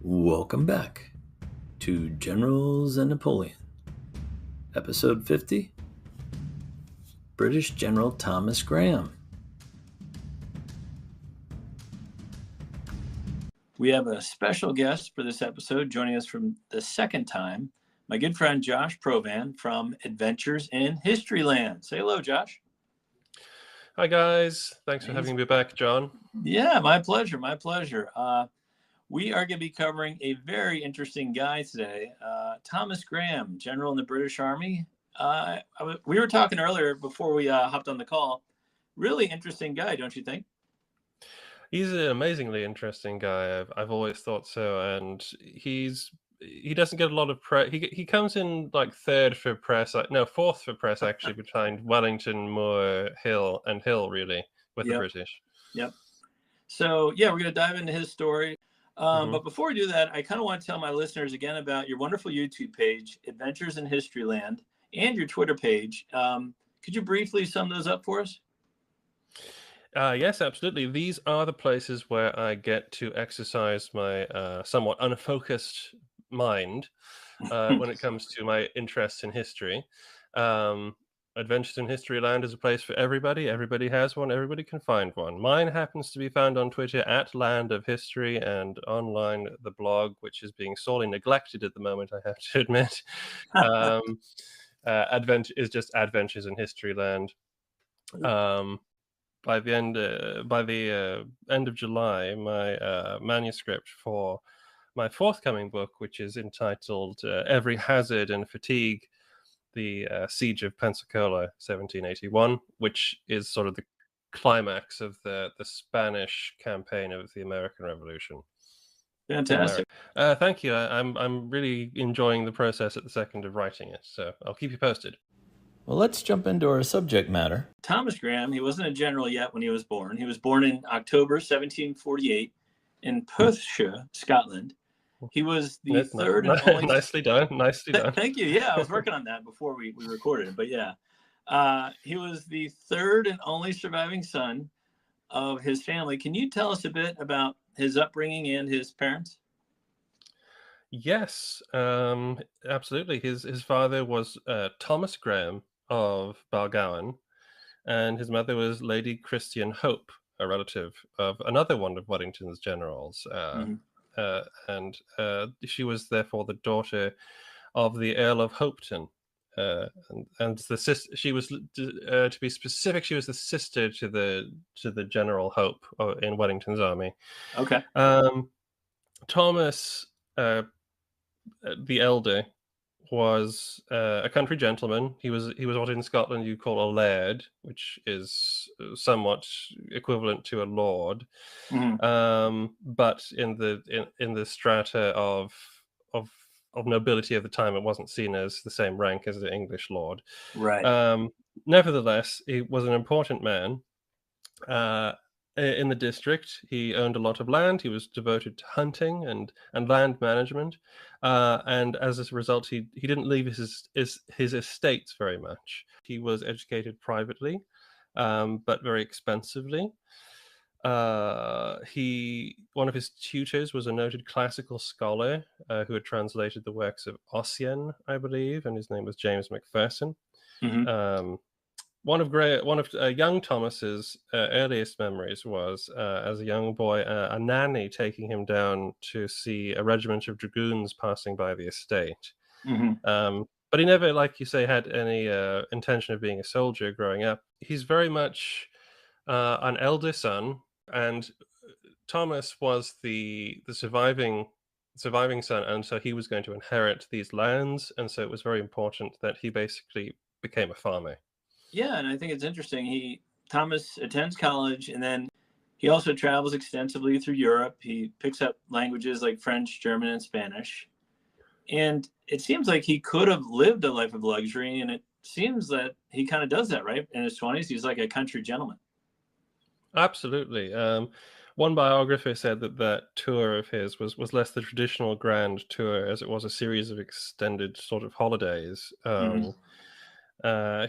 Welcome back to Generals and Napoleon, Episode 50, British General Thomas Graham. We have a special guest for this episode joining us from the second time, my good friend Josh Provan from Adventures in Historyland. Say hello, Josh. Hi, guys. Thanks for having me back, John. Yeah, my pleasure. My pleasure. We are going to be covering a very interesting guy today, Thomas Graham, General in the British Army. We were talking earlier before we hopped on the call. Really interesting guy, don't you think? He's an amazingly interesting guy. I've always thought so, and he doesn't get a lot of press. He comes in like fourth for press actually, behind Wellington, Moore, Hill, really with the British. Yep. So yeah, we're going to dive into his story. But before we do that, I kind of want to tell my listeners again about your wonderful YouTube page, Adventures in Historyland, and your Twitter page. Could you briefly sum those up for us? Yes, absolutely. These are the places where I get to exercise my somewhat unfocused mind when it comes to my interests in history. Adventures in Historyland is a place for everybody. Everybody has one. Everybody can find one. Mine happens to be found on Twitter at Land of History, and online the blog, which is being sorely neglected at the moment, I have to admit. Is just Adventures in Historyland. By the end of July, my manuscript for my forthcoming book, which is entitled Every Hazard and Fatigue, the Siege of Pensacola, 1781, which is sort of the climax of the Spanish campaign of the American Revolution. Fantastic. Thank you. I'm really enjoying the process at the second of writing it, so I'll keep you posted. Well, let's jump into our subject matter. Thomas Graham, he wasn't a general yet when he was born. He was born in October 1748 in Perthshire, Scotland. He was the third and only... Nicely done. Thank you. Yeah, I was working on that before we recorded, but yeah. He was the third and only surviving son of his family. Can you tell us a bit about his upbringing and his parents? Yes, absolutely. His father was Thomas Graham of Balgowan, and his mother was Lady Christian Hope, a relative of another one of Wellington's generals. And she was therefore the daughter of the Earl of Hopetoun. And the sister, she was to be specific, she was the sister to the General Hope in Wellington's army. Okay. Thomas, the elder, was a country gentleman. He was what in Scotland you call a laird, which is somewhat equivalent to a lord. But in the strata of nobility at the time, it wasn't seen as the same rank as the English lord. Right. Nevertheless, he was an important man. In the district, he owned a lot of land. He was devoted to hunting and land management, and as a result, he didn't leave his estates very much. He was educated privately, but very expensively. One of his tutors was a noted classical scholar who had translated the works of Ossian, I believe, and his name was James Macpherson. One of young Thomas's earliest memories was, as a young boy, a nanny taking him down to see a regiment of dragoons passing by the estate. But he never, like you say, had any intention of being a soldier growing up. He's very much an elder son, and Thomas was the surviving son, and so he was going to inherit these lands, and so it was very important that he basically became a farmer. Yeah, and I think it's interesting. Thomas attends college, and then he also travels extensively through Europe. He picks up languages like French, German, and Spanish. And it seems like he could have lived a life of luxury, and it seems that he kind of does that, right? In his 20s, he's like a country gentleman. Absolutely. One biographer said that tour of his was less the traditional grand tour, as it was a series of extended sort of holidays.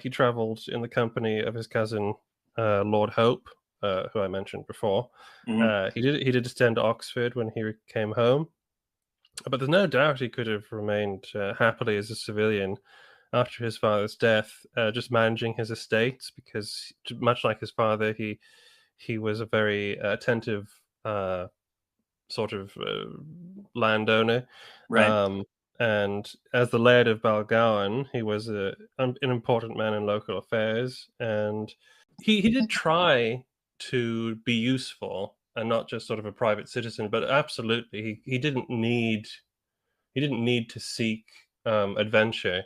He traveled in the company of his cousin, Lord Hope, who I mentioned before. He did attend Oxford when he came home. But there's no doubt he could have remained happily as a civilian after his father's death, just managing his estates, because much like his father, he was a very attentive sort of landowner. Right. And as the Laird of Balgowan, he was an important man in local affairs, and he did try to be useful and not just sort of a private citizen, but absolutely he didn't need to seek adventure,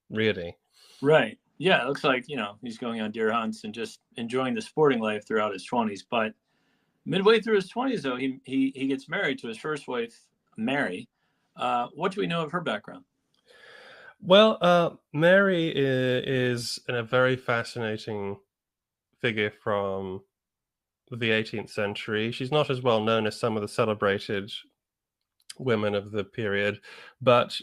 really. Right. Yeah, it looks like, he's going on deer hunts and just enjoying the sporting life throughout his 20s. But midway through his 20s, though, he gets married to his first wife, Mary. What do we know of her background? Well, Mary is a very fascinating figure from the 18th century. She's not as well known as some of the celebrated women of the period, but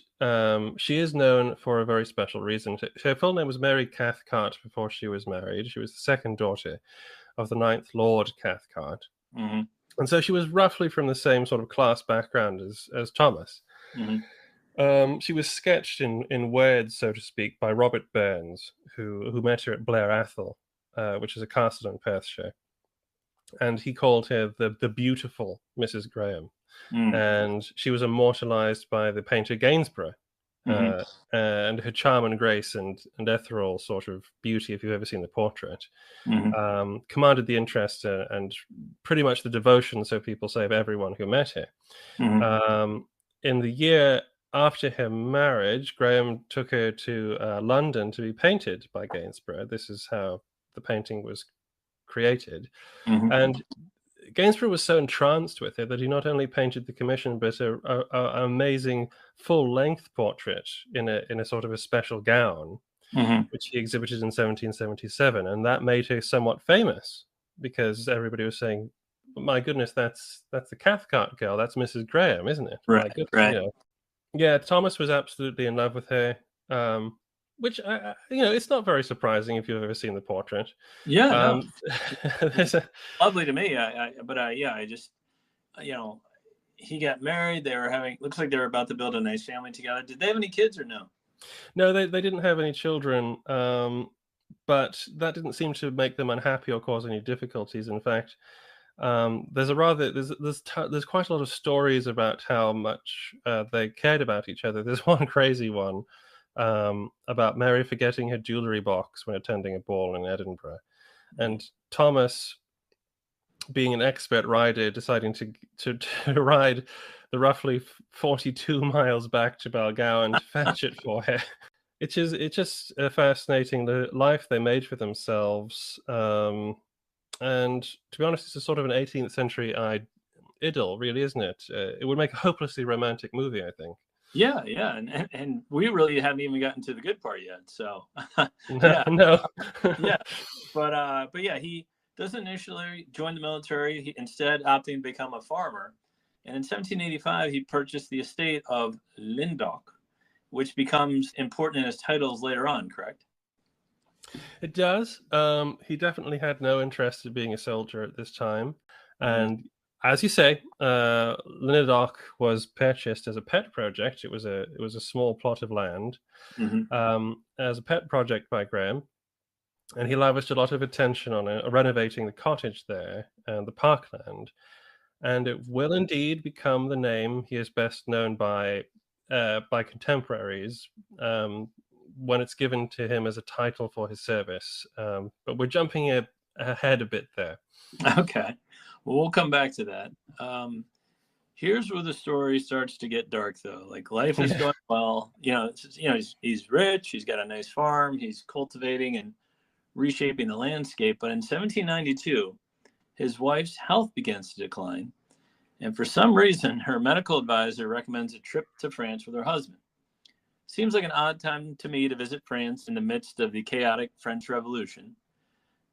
she is known for a very special reason. Her full name was Mary Cathcart before she was married. She was the second daughter of the 9th Lord Cathcart. Mm-hmm. And so she was roughly from the same sort of class background as Thomas. Mm-hmm. She was sketched in words, so to speak, by Robert Burns, who met her at Blair Athol, which is a castle in Perthshire. And he called her the beautiful Mrs. Graham. Mm-hmm. And she was immortalized by the painter Gainsborough. Mm-hmm. And her charm and grace and ethereal sort of beauty, if you've ever seen the portrait, Mm-hmm. commanded the interest and pretty much the devotion, so people say, of everyone who met her. Mm-hmm. In the year after her marriage, Graham took her to London to be painted by Gainsborough. This is how the painting was created. Mm-hmm. And Gainsborough was so entranced with it that he not only painted the commission, but an amazing full-length portrait in a sort of a special gown, Mm-hmm. which he exhibited in 1777, and that made her somewhat famous because everybody was saying, "My goodness, that's the Cathcart girl. That's Mrs. Graham, isn't it? My Right. goodness, Right. Yeah, Thomas was absolutely in love with her, which it's not very surprising if you've ever seen the portrait. Yeah. No. There's a, Lovely to me. I just, he got married. They were looks like they were about to build a nice family together. Did they have any kids or no? No, they didn't have any children, but that didn't seem to make them unhappy or cause any difficulties. In fact, there's quite a lot of stories about how much they cared about each other. There's one crazy one about Mary forgetting her jewellery box when attending a ball in Edinburgh, and Thomas, being an expert rider, deciding to ride the roughly 42 miles back to Balgowan to fetch it for her. It's just fascinating, the life they made for themselves. And to be honest, it's a sort of an 18th century idyll, really, isn't it? It would make a hopelessly romantic movie, I think. Yeah, yeah, and we really haven't even gotten to the good part yet. So, No, no. Yeah, but yeah, he doesn't initially join the military. He instead opting to become a farmer, and in 1785 he purchased the estate of Lynedoch, which becomes important in his titles later on. Correct? It does. He definitely had no interest in being a soldier at this time, and as you say, Lynedoch was purchased as a pet project. It was a small plot of land as a pet project by Graham, and he lavished a lot of attention on renovating the cottage there and the parkland, and it will indeed become the name he is best known by contemporaries when it's given to him as a title for his service. But we're jumping ahead a bit there. Okay, well, we'll come back to that. Here's where the story starts to get dark, though. Like, life is going well. He's rich. He's got a nice farm. He's cultivating and reshaping the landscape. But in 1792, his wife's health begins to decline, and for some reason, her medical advisor recommends a trip to France with her husband. Seems like an odd time to me to visit France in the midst of the chaotic French Revolution.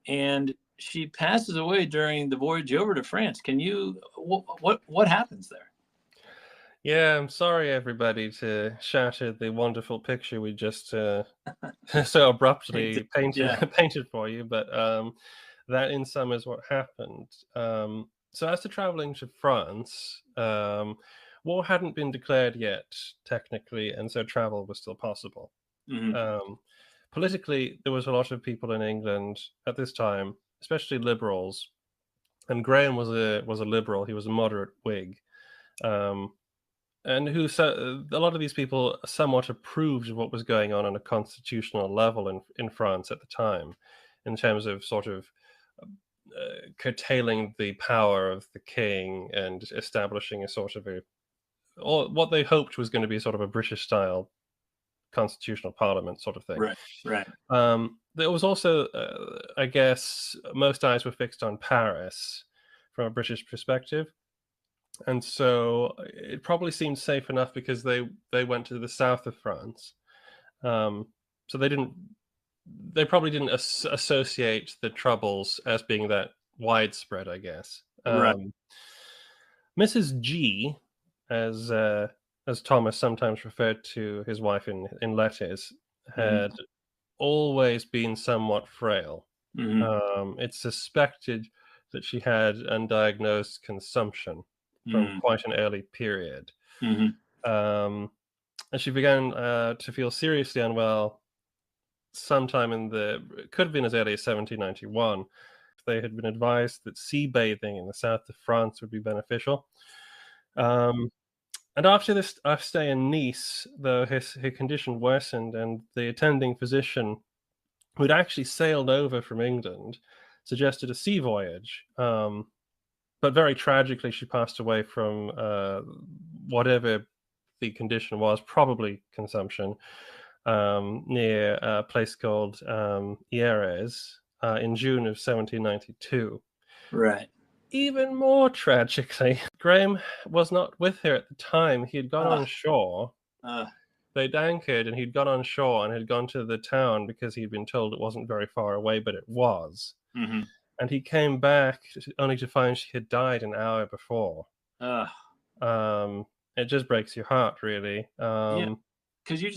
And she passes away during the voyage over to France. Can you, what happens there? Yeah, I'm sorry, everybody, to shatter the wonderful picture we just so abruptly painted for you, but that in sum is what happened. So as to traveling to France, war hadn't been declared yet, technically, and so travel was still possible. Politically, there was a lot of people in England at this time, especially liberals, and Graham was a liberal. He was a moderate Whig, and a lot of these people somewhat approved of what was going on a constitutional level in France at the time, in terms of sort of curtailing the power of the king and establishing a sort of or what they hoped was going to be sort of a British style constitutional parliament sort of thing. Right. There was also, I guess, most eyes were fixed on Paris from a British perspective, and so it probably seemed safe enough because they went to the south of France. So they probably didn't associate the troubles as being that widespread, I guess. Right. Mrs. G, as Thomas sometimes referred to his wife in letters, had always been somewhat frail. It's suspected that she had undiagnosed consumption from quite an early period. And she began to feel seriously unwell sometime it could have been as early as 1791. They had been advised that sea bathing in the south of France would be beneficial. And after this stay in Nice, though, her condition worsened, and the attending physician, who had actually sailed over from England, suggested a sea voyage. But very tragically, she passed away from whatever the condition was, probably consumption, near a place called Hieres in June of 1792. Right. Even more tragically, Graham was not with her at the time. He had gone on shore. They'd anchored, and he'd gone on shore and had gone to the town because he'd been told it wasn't very far away, but it was. And he came back only to find she had died an hour before. It just breaks your heart, really. Yeah, because you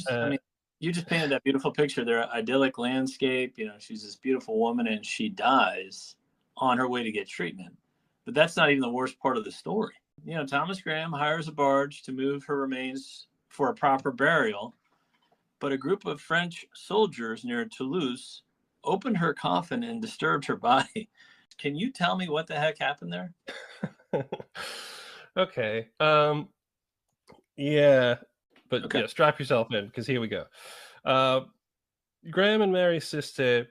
just painted that beautiful picture, their idyllic landscape. She's this beautiful woman, and she dies on her way to get treatment. But that's not even the worst part of the story. Thomas Graham hires a barge to move her remains for a proper burial, but a group of French soldiers near Toulouse opened her coffin and disturbed her body. Can you tell me what the heck happened there? Okay. Yeah, but okay. Yeah, strap yourself in, because here we go. Graham and Mary's sister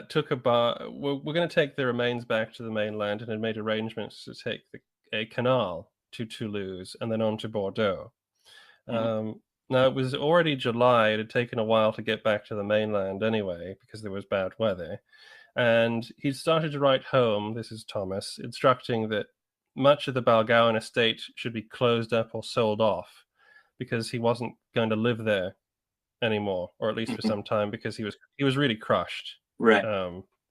took we're going to take the remains back to the mainland, and had made arrangements to take a canal to Toulouse and then on to Bordeaux. Now, it was already July. It had taken a while to get back to the mainland anyway, because there was bad weather. And he'd started to write home, this is Thomas, instructing that much of the Balgowan estate should be closed up or sold off, because he wasn't going to live there anymore, or at least for some time, because he was really crushed. Right.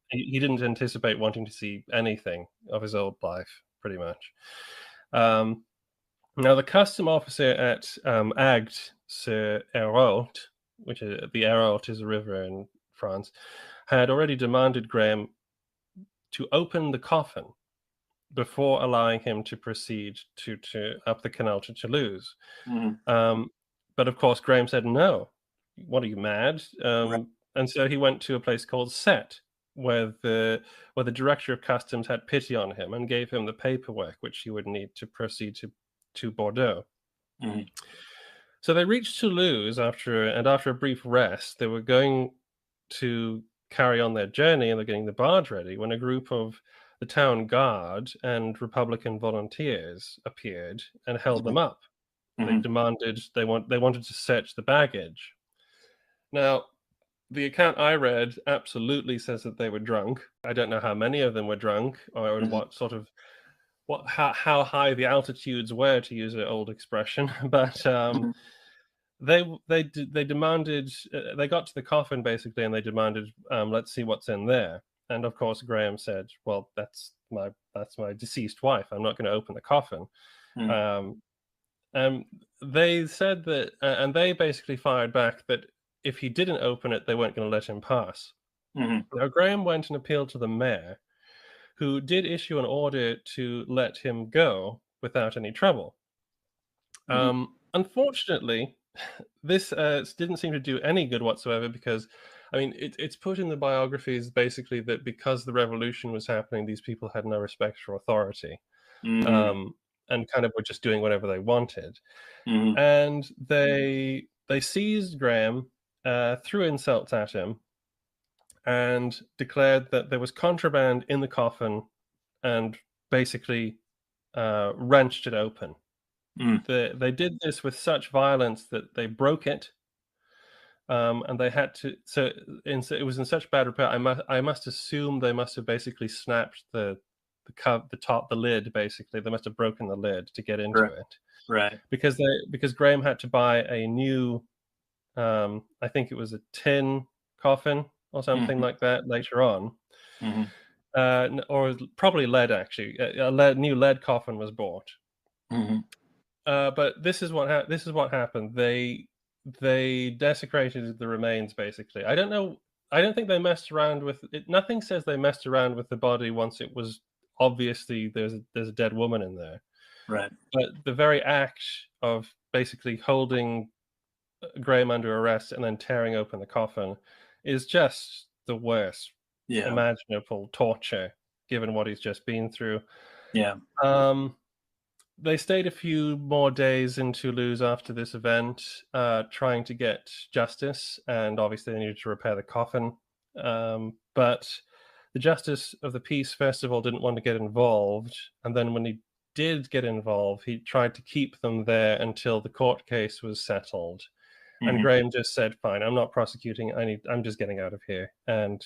He didn't anticipate wanting to see anything of his old life, pretty much. Now, the custom officer at Agde-sur-Hérault, which is the Hérault is a river in France, had already demanded Graham to open the coffin before allowing him to proceed to up the canal to Toulouse. But of course, Graham said, "No, what are you, mad?" Right. And so he went to a place called Sète, where the director of customs had pity on him and gave him the paperwork which he would need to proceed to Bordeaux. So they reached Toulouse after a brief rest. They were going to carry on their journey, and they're getting the barge ready, when a group of the town guard and Republican volunteers appeared and held them up. They demanded they wanted to search the baggage. Now, the account I read absolutely says that they were drunk. I don't know how many of them were drunk, or what sort of how high the altitudes were, to use an old expression, but they demanded. They got to the coffin basically, and they demanded, "Let's see what's in there." And of course, Graham said, "Well, that's my deceased wife. I'm not going to open the coffin." They said that, and they basically fired back that if he didn't open it, they weren't going to let him pass. Now, Graham went and appealed to the mayor, who did issue an order to let him go without any trouble. Unfortunately, this didn't seem to do any good whatsoever because, I mean, it's put in the biographies basically that because the revolution was happening, these people had no respect for authority, and kind of were just doing whatever they wanted. And they seized Graham, threw insults at him, and declared that there was contraband in the coffin, and basically wrenched it open. They did this with such violence that they broke it, and they had to. So it was in such bad repair. I must assume they must have basically snapped the lid. Basically, they must have broken the lid to get into it. Right. Because Graham had to buy a new, I think it was a tin coffin or something like that later on. Or probably lead, actually. A new lead coffin was bought. But this is what happened. They desecrated the remains, basically. I don't think they messed around with it. Nothing says they messed around with the body once it was obviously there's a dead woman in there. Right. But the very act of basically holding Graham under arrest and then tearing open the coffin is just the worst imaginable torture, given what he's just been through. Yeah. They stayed a few more days in Toulouse after this event, trying to get justice, and obviously they needed to repair the coffin. But the justice of the peace, first of all, didn't want to get involved, and then when he did get involved, he tried to keep them there until the court case was settled. And Graham just said, "Fine, I'm not prosecuting. I'm just getting out of here." And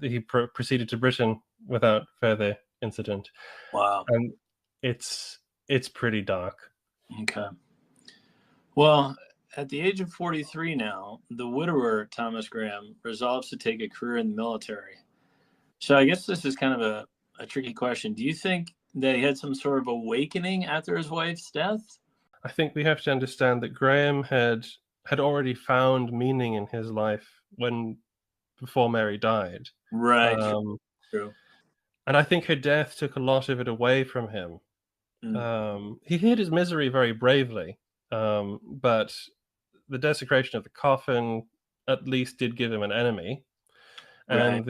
he proceeded to Britain without further incident. Wow. And it's pretty dark. Okay. Well, at the age of 43 now, the widower, Thomas Graham, resolves to take a career in the military. So I guess this is kind of a tricky question. Do you think that he had some sort of awakening after his wife's death? I think we have to understand that Graham had already found meaning in his life before Mary died. Right. True. And I think her death took a lot of it away from him. He hid his misery very bravely, but the desecration of the coffin at least did give him an enemy, and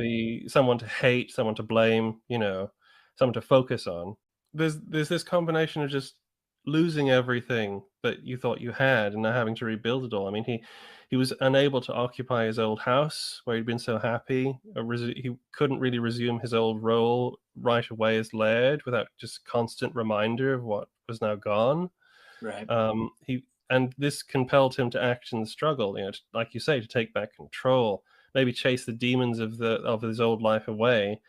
someone to hate, someone to blame, someone to focus on. There's this combination of just losing everything that you thought you had and now having to rebuild it all. I mean, he was unable to occupy his old house where he'd been so happy. He couldn't really resume his old role right away as laird without just constant reminder of what was now gone. Right. And this compelled him to act in the struggle, like you say, to take back control, maybe chase the demons of his old life away.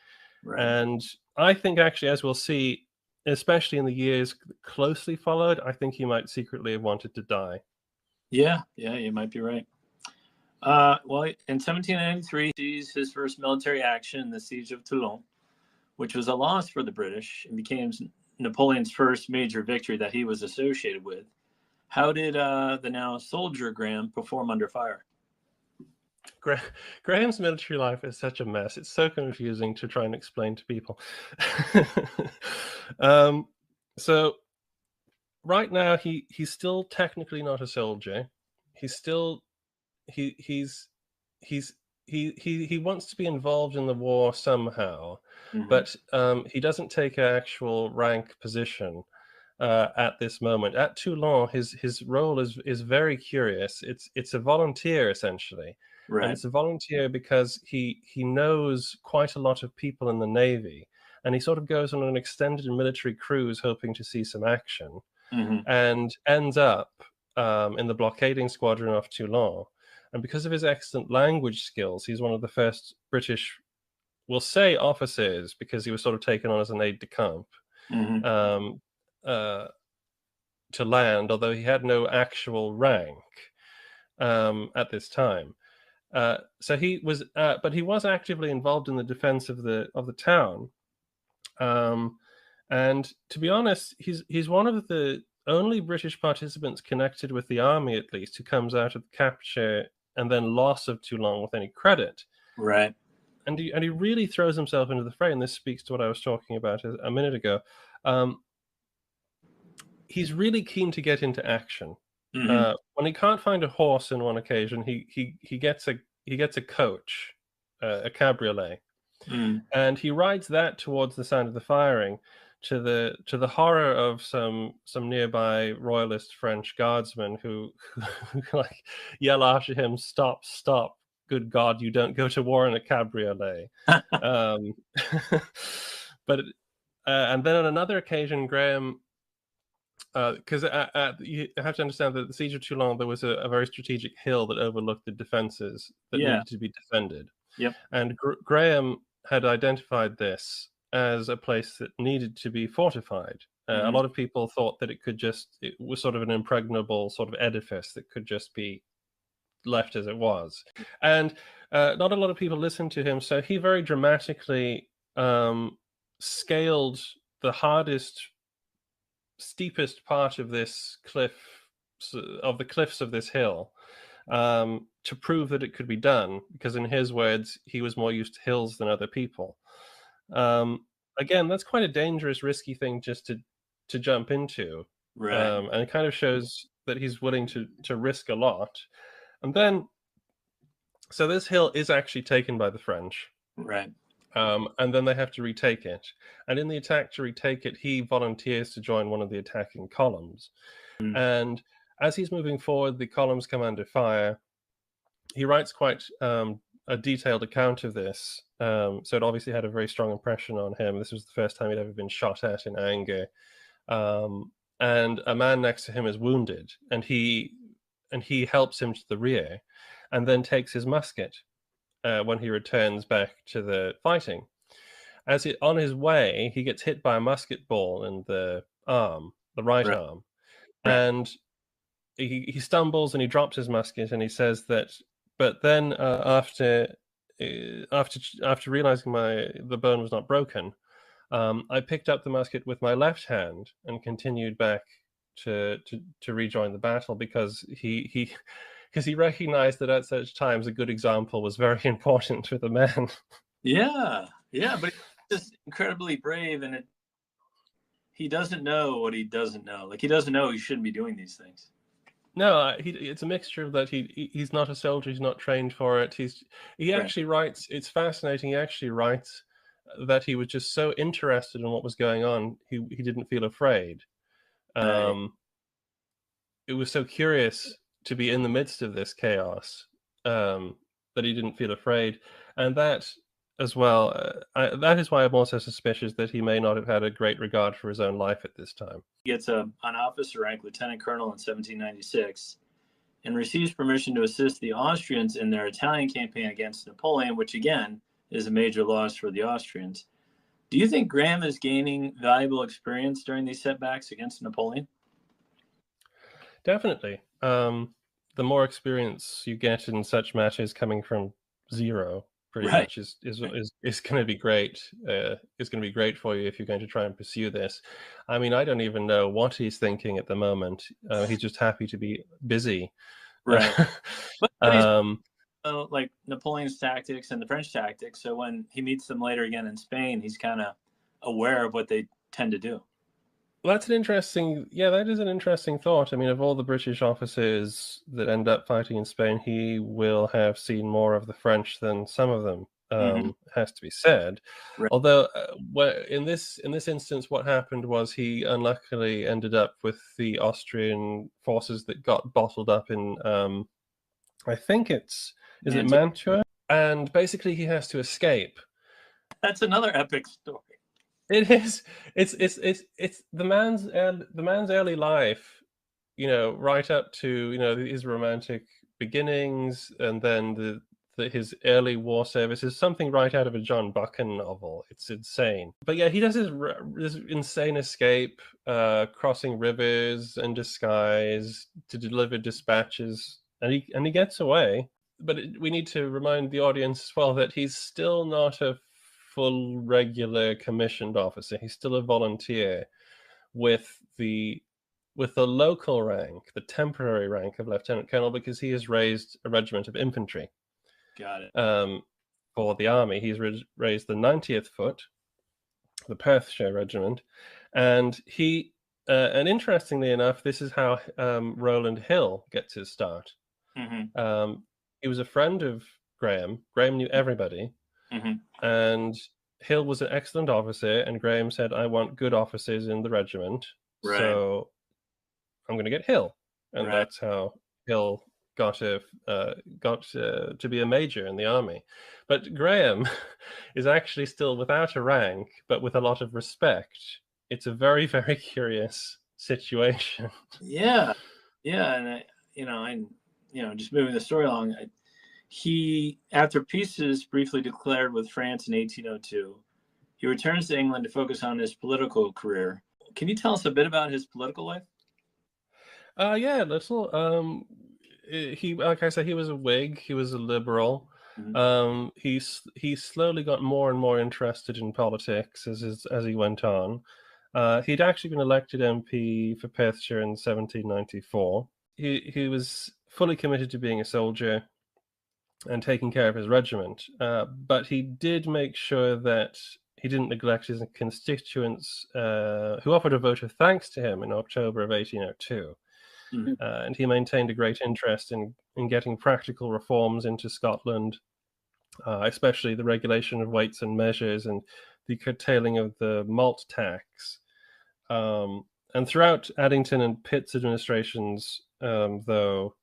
Right. And I think, actually, as we'll see, especially in the years closely followed, I think he might secretly have wanted to die. Yeah, you might be right. Well, in 1793, he sees his first military action in the siege of Toulon, which was a loss for the British and became Napoleon's first major victory that he was associated with. How did the now soldier Graham perform under fire? Graham's military life is such a mess. It's so confusing to try and explain to people. So right now he's still technically not a soldier. He's still he wants to be involved in the war somehow, but he doesn't take an actual rank position at this moment. At Toulon, his role is very curious. It's a volunteer, essentially. Right. And it's a volunteer because he knows quite a lot of people in the Navy, and he sort of goes on an extended military cruise hoping to see some action, and ends up in the blockading squadron off Toulon. And because of his excellent language skills, he's one of the first British, we'll say, officers, because he was sort of taken on as an aide-de-camp, to land, although he had no actual rank at this time. So he was, but he was actively involved in the defense of the town. And to be honest, he's one of the only British participants connected with the army, at least, who comes out of the capture and then loss of Toulon with any credit. Right. And he really throws himself into the fray, and this speaks to what I was talking about a minute ago. he's really keen to get into action. Mhm. When he can't find a horse in one occasion, he gets a coach, a cabriolet, Mm. and he rides that towards the sound of the firing, to the horror of some nearby royalist French guardsmen who like yell after him, "Stop! Stop! Good God, you don't go to war in a cabriolet." Um, but and then on another occasion, Graham, because you have to understand that at the siege of Toulon, there was a very strategic hill that overlooked the defenses that Yeah. needed to be defended. Yep. And Graham had identified this as a place that needed to be fortified. A Mhm. lot of people thought that it was sort of an impregnable sort of edifice that could just be left as it was. And not a lot of people listened to him, so he very dramatically scaled the hardest, steepest part of this of the cliffs of this hill, to prove that it could be done, because in his words, he was more used to hills than other people. Um, Again, that's quite a dangerous, risky thing just to jump into, Right. and it kind of shows that he's willing to risk a lot. And then, so this hill is actually taken by the French. Right. And then they have to retake it. And in the attack to retake it, he volunteers to join one of the attacking columns. Mm. And as he's moving forward, the columns come under fire. He writes quite a detailed account of this. So it obviously had a very strong impression on him. This was the first time he'd ever been shot at in anger. And a man next to him is wounded, and he helps him to the rear, and then takes his musket when he returns back to the fighting. On his way, he gets hit by a musket ball in the right Right. arm, Right. and he stumbles and he drops his musket, and he says that. But then after realizing the bone was not broken, I picked up the musket with my left hand and continued back to rejoin the battle, because he recognized that at such times a good example was very important for the man. Yeah. Yeah. But he's just incredibly brave, and he doesn't know what he doesn't know. Like, he doesn't know he shouldn't be doing these things. No, it's a mixture of that. He's not a soldier. He's not trained for it. He Right. actually writes. It's fascinating. He actually writes that he was just so interested in what was going on. He didn't feel afraid. Right. It was so curious to be in the midst of this chaos, that he didn't feel afraid, and that as well. That is why I'm also suspicious that he may not have had a great regard for his own life at this time. He gets an officer rank, lieutenant colonel, in 1796, and receives permission to assist the Austrians in their Italian campaign against Napoleon, which again is a major loss for the Austrians. Do you think Graham is gaining valuable experience during these setbacks against Napoleon? Definitely. The more experience you get in such matches, coming from zero, pretty Right. much is going to be great. It's going to be great for you if you're going to try and pursue this. I mean, I don't even know what he's thinking at the moment. He's just happy to be busy. Right. But he's um, like Napoleon's tactics and the French tactics. So when he meets them later again in Spain, he's kind of aware of what they tend to do. Well, that is an interesting thought. I mean, of all the British officers that end up fighting in Spain, he will have seen more of the French than some of them. Mm-hmm. Has to be said. Right. Although, in this instance, what happened was he unluckily ended up with the Austrian forces that got bottled up in, I think is it Mantua, and basically he has to escape. That's another epic story. It is. It's the man's early life, right up to his romantic beginnings, and then his early war service is something right out of a John Buchan novel. It's insane. But yeah, he does this insane escape, crossing rivers in disguise to deliver dispatches, and he gets away. But we need to remind the audience as well that he's still not a full regular commissioned officer. He's still a volunteer with the local rank, the temporary rank of lieutenant colonel, because he has raised a regiment of infantry. Got it. For the army, he's raised the 90th Foot, the Perthshire Regiment, and he And interestingly enough, this is how Roland Hill gets his start. Mm-hmm. He was a friend of Graham. Graham knew everybody, Mm-hmm. and Hill was an excellent officer. And Graham said, "I want good officers in the regiment, Right. so I'm going to get Hill." And Right. that's how Hill got to be a major in the army. But Graham is actually still without a rank, but with a lot of respect. It's a very, very curious situation. Yeah. Yeah. And just moving the story along, he, after peace is briefly declared with France in 1802, he returns to England to focus on his political career. Can you tell us a bit about his political life? Yeah, little. He, like I said, he was a Whig. He was a liberal. Mm-hmm. He slowly got more and more interested in politics as he went on. He'd actually been elected MP for Perthshire in 1794. He was fully committed to being a soldier and taking care of his regiment, but he did make sure that he didn't neglect his constituents, who offered a vote of thanks to him in October of 1802. Mm-hmm. And he maintained a great interest in getting practical reforms into Scotland, especially the regulation of weights and measures and the curtailing of the malt tax. And throughout Addington and Pitt's administrations, though,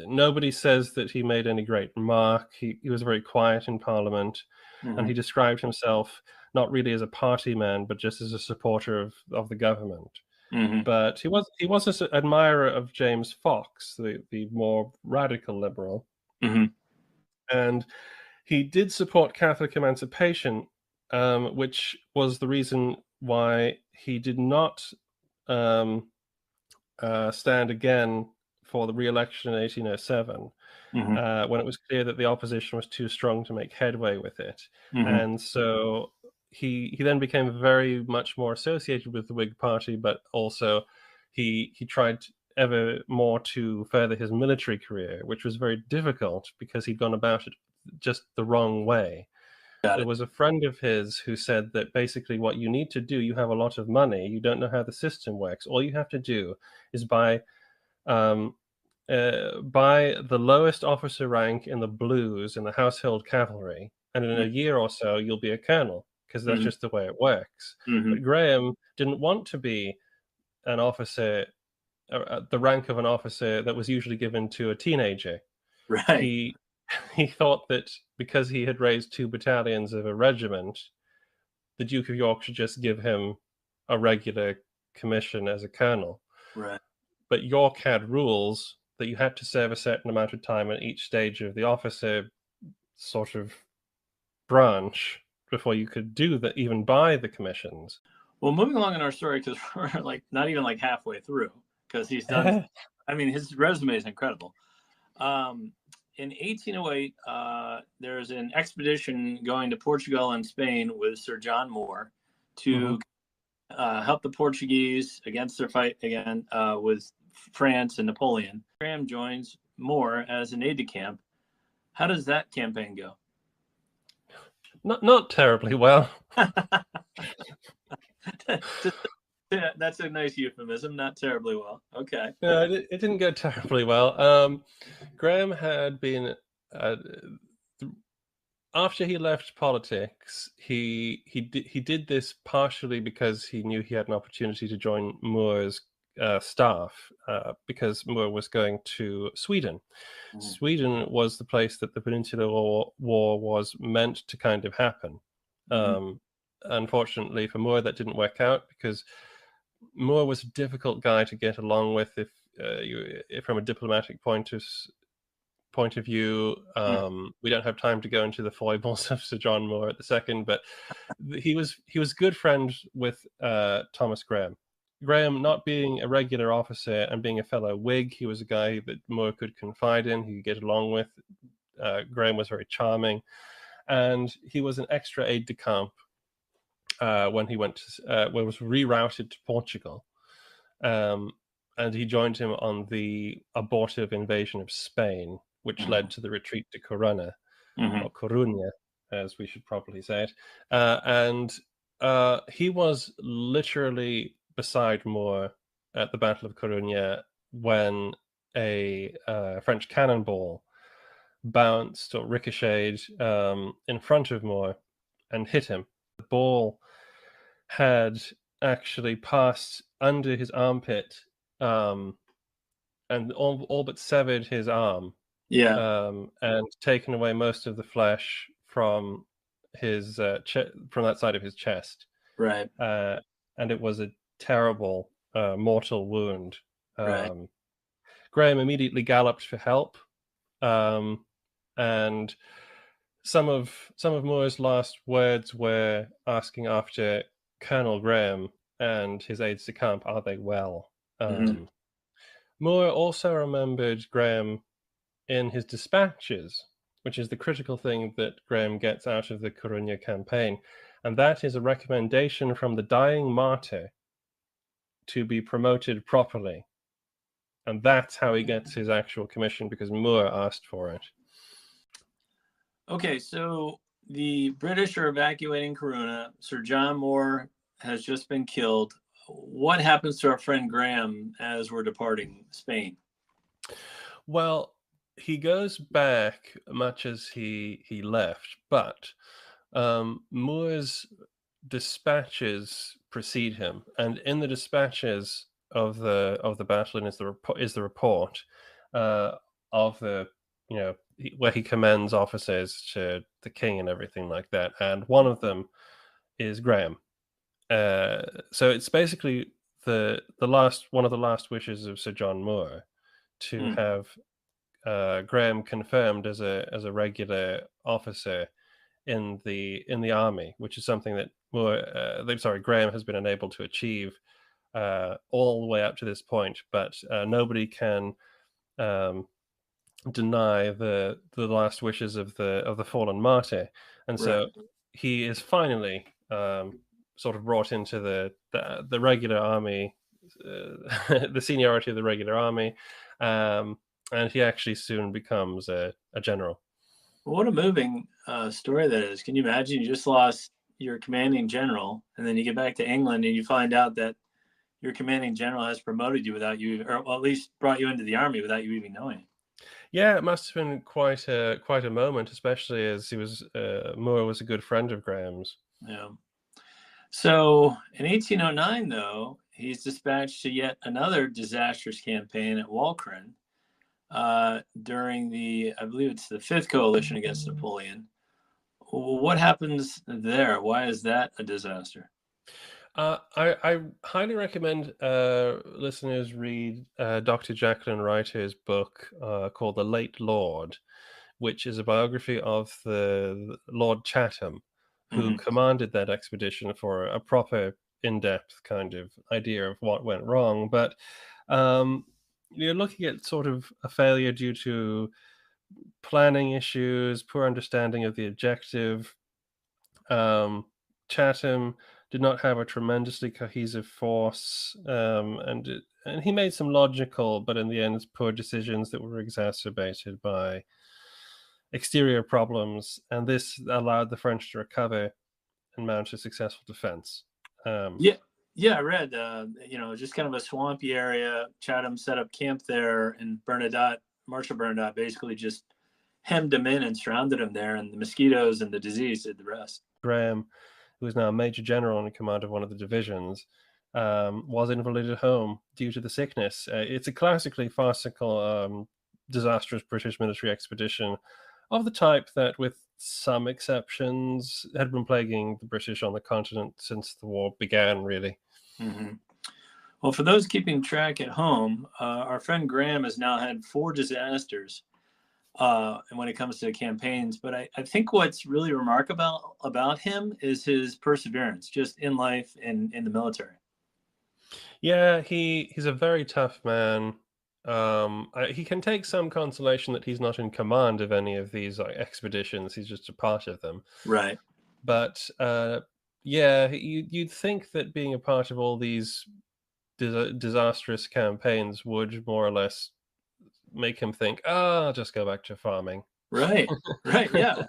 nobody says that he made any great remark. He was very quiet in Parliament, and he described himself not really as a party man, but just as a supporter of the government. Mm-hmm. But he was an admirer of James Fox, the more radical liberal, Mm-hmm. and he did support Catholic emancipation, which was the reason why he did not um, stand again for the re-election in 1807, Mm-hmm. when it was clear that the opposition was too strong to make headway with it. Mm-hmm. And so he then became very much more associated with the Whig Party, but also he tried ever more to further his military career, which was very difficult because he'd gone about it just the wrong way. Got There it. was a friend of his who said that basically what you need to do, you have a lot of money, you don't know how the system works. All you have to do is um, buy the lowest officer rank in the blues in the household cavalry, and in a year or so you'll be a colonel, because that's Mm-hmm. just the way it works. Mm-hmm. But Graham didn't want to be an officer, the rank of an officer that was usually given to a teenager. Right. He he thought that because he had raised 2 battalions of a regiment, the Duke of York should just give him a regular commission as a colonel. Right. But York had rules that you had to serve a certain amount of time at each stage of the officer sort of branch before you could do that, even buy the commissions. Well, moving along in our story, because we're like not even like halfway through, because he's done. I mean, his resume is incredible. In 1808, there's an expedition going to Portugal and Spain with Sir John Moore to help the Portuguese against their fight again with France and Napoleon. Graham joins Moore as an aide-de-camp. How does that campaign go? Not terribly well. That's a nice euphemism. Not terribly well. Okay. No, it didn't go terribly well. Graham had been after he left politics, he did this partially because he knew he had an opportunity to join Moore's staff, because Moore was going to Sweden. Sweden was the place that the Peninsular War was meant to kind of happen. Unfortunately for Moore, that didn't work out because Moore was a difficult guy to get along with if from a diplomatic point of view. We don't have time to go into the foibles of Sir John Moore at the second, but he was good friends with Thomas Graham. Graham, not being a regular officer and being a fellow Whig, he was a guy that Moore could confide in, he could get along with. Graham was very charming, and he was an extra aide-de-camp when he was rerouted to Portugal. And he joined him on the abortive invasion of Spain, which led to the retreat to Corunna, or Coruña, as we should probably say it. And he was literally beside Moore at the Battle of Corunna when a French cannonball bounced or ricocheted in front of Moore and hit him. The ball had actually passed under his armpit and all but severed his arm. Yeah. And taken away most of the flesh from his from that side of his chest. Right. And it was a terrible mortal wound. Right. Graham immediately galloped for help, and some of Moore's last words were asking after Colonel Graham and his aides de camp, are they well? Mhm. Moore also remembered Graham in his dispatches, which is the critical thing that Graham gets out of the Corunna campaign, and that is a recommendation from the dying martyr to be promoted properly. And that's how he gets his actual commission, because Moore asked for it. Okay, so the British are evacuating Corunna. Sir John Moore has just been killed. What happens to our friend Graham as we're departing Spain? Well, he goes back much as he left, but Moore's dispatches precede him, and in the dispatches of the battle is the report of the where he commends officers to the king and everything like that, and one of them is Graham. So it's basically one of the last wishes of Sir John Moore to have Graham confirmed as a regular officer in the army, which is something that Graham has been unable to achieve all the way up to this point. But nobody can deny the last wishes of the fallen martyr, and so he is finally sort of brought into the regular army, the seniority of the regular army, and he actually soon becomes a general. Well, what a moving story that is. Can you imagine? You just lost your commanding general, and then you get back to England and you find out that your commanding general has promoted you without you, or at least brought you into the army without you even knowing. Yeah, it must have been quite a moment, especially as he was Moore was a good friend of Graham's. Yeah. So in 1809, though, he's dispatched to yet another disastrous campaign at Walcheren during I believe it's the Fifth Coalition against Napoleon. What happens there? Why is that a disaster? I highly recommend listeners read Dr. Jacqueline Reiter's book called The Late Lord, which is a biography of the Lord Chatham, who commanded that expedition, for a proper in-depth kind of idea of what went wrong. But you're looking at sort of a failure due to planning issues, poor understanding of the objective. Chatham did not have a tremendously cohesive force, and he made some logical, but in the end, poor decisions that were exacerbated by exterior problems, and this allowed the French to recover and mount a successful defense. Yeah, I read, just kind of a swampy area. Chatham set up camp there, and Marshal Bernadotte basically just hemmed him in and surrounded him there, and the mosquitoes and the disease did the rest. Graham, who is now a major general in command of one of the divisions, was invalided home due to the sickness. It's a classically farcical, disastrous British military expedition of the type that, with some exceptions, had been plaguing the British on the continent since the war began, really. Mm-hmm. Well, for those keeping track at home, our friend Graham has now had 4 disasters and when it comes to campaigns. But I think what's really remarkable about him is his perseverance, just in life and in the military. Yeah, he's a very tough man. He can take some consolation that he's not in command of any of these expeditions. He's just a part of them. Right. But yeah, you'd think that being a part of all these disastrous campaigns would more or less make him think, I'll just go back to farming. Right. Yeah.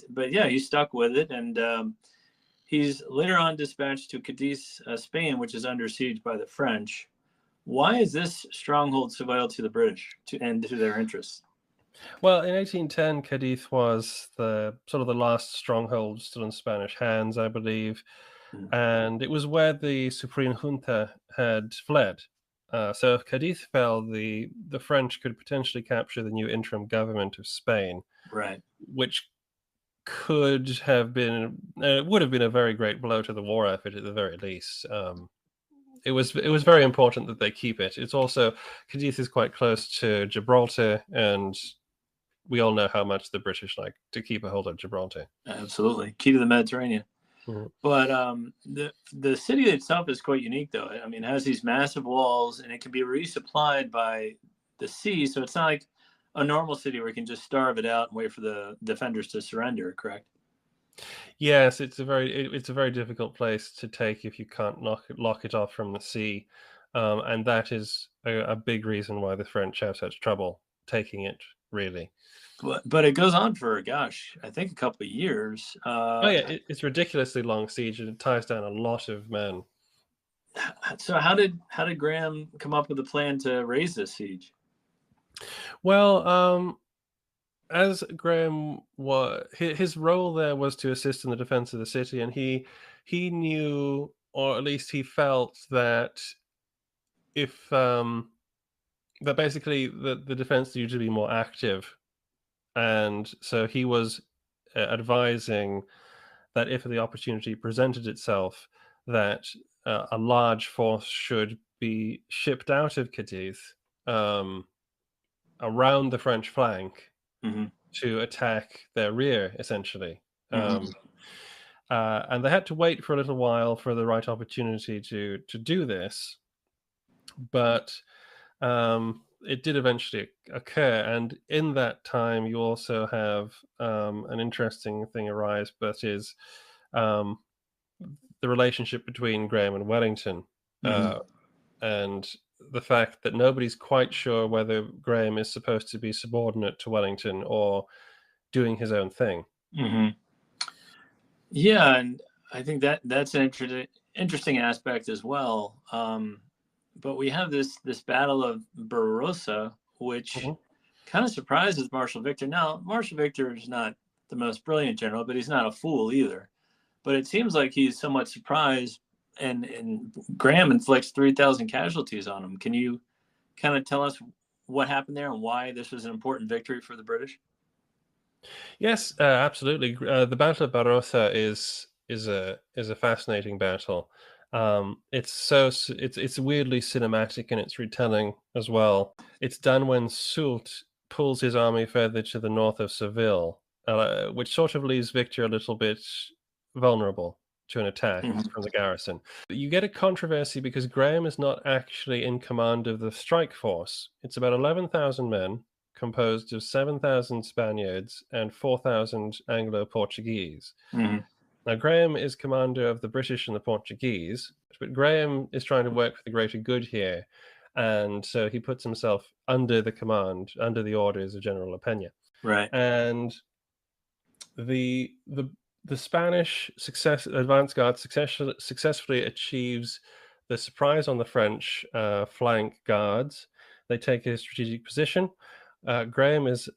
But yeah, he stuck with it, and He's later on dispatched to Cadiz, Spain, which is under siege by the French. Why is this stronghold so vital to the British and to their interests? Well, in 1810, Cadiz was the sort of the last stronghold still in Spanish hands, I believe, and it was where the Supreme Junta had fled. So if Cadiz fell, the French could potentially capture the new interim government of Spain, Right. which could have been would have been a very great blow to the war effort at the very least. It was very important that they keep it. It's also Cadiz is quite close to Gibraltar, and we all know how much the British like to keep a hold of Gibraltar. Absolutely, key to the Mediterranean. Mhm. But the city itself is quite unique, though. I mean, it has these massive walls, and it can be resupplied by the sea. So it's not like a normal city where you can just starve it out and wait for the defenders to surrender. Correct? Yes, it's a very difficult place to take if you can't lock it off from the sea, and that is a big reason why the French have such trouble taking it. Really. But it goes on for, gosh, I think a couple of years. Oh yeah, it's ridiculously long siege, and it ties down a lot of men. So how did Graham come up with a plan to raise this siege? Well, as Graham was, his role there was to assist in the defense of the city, and he knew, or at least he felt that if that basically the defense needed to be more active, and so he was advising that if the opportunity presented itself, that a large force should be shipped out of Cadiz around the French flank Mm-hmm. to attack their rear, essentially. Mm-hmm. And they had to wait for a little while for the right opportunity to do this, but it did eventually occur. And in that time, you also have an interesting thing arise, but is um, the relationship between Graham and Wellington, Mm-hmm. and the fact that nobody's quite sure whether Graham is supposed to be subordinate to Wellington or doing his own thing. Mm-hmm. Yeah, and I think that's an interesting aspect as well. But we have this battle of Barossa, which Mhm. kind of surprises Marshal Victor. Now, Marshal Victor is not the most brilliant general, but he's not a fool either. But it seems like he's somewhat surprised, and Graham inflicts 3,000 casualties on him. Can you kind of tell us what happened there and why this was an important victory for the British? Yes, absolutely. The Battle of Barossa is a fascinating battle. It's weirdly cinematic in its retelling as well. It's done when Soult pulls his army further to the north of Seville, which sort of leaves Victor a little bit vulnerable to an attack Mm-hmm. from the garrison. You get a controversy because Graham is not actually in command of the strike force. It's about 11,000 men, composed of 7,000 Spaniards and 4,000 Anglo-Portuguese. Mm-hmm. Now, Graham is commander of the British and the Portuguese, but Graham is trying to work for the greater good here, and so he puts himself under the command, under the orders of General La Peña. Right. And the Spanish advance guard successfully achieves the surprise on the French flank guards. They take a strategic position. Graham is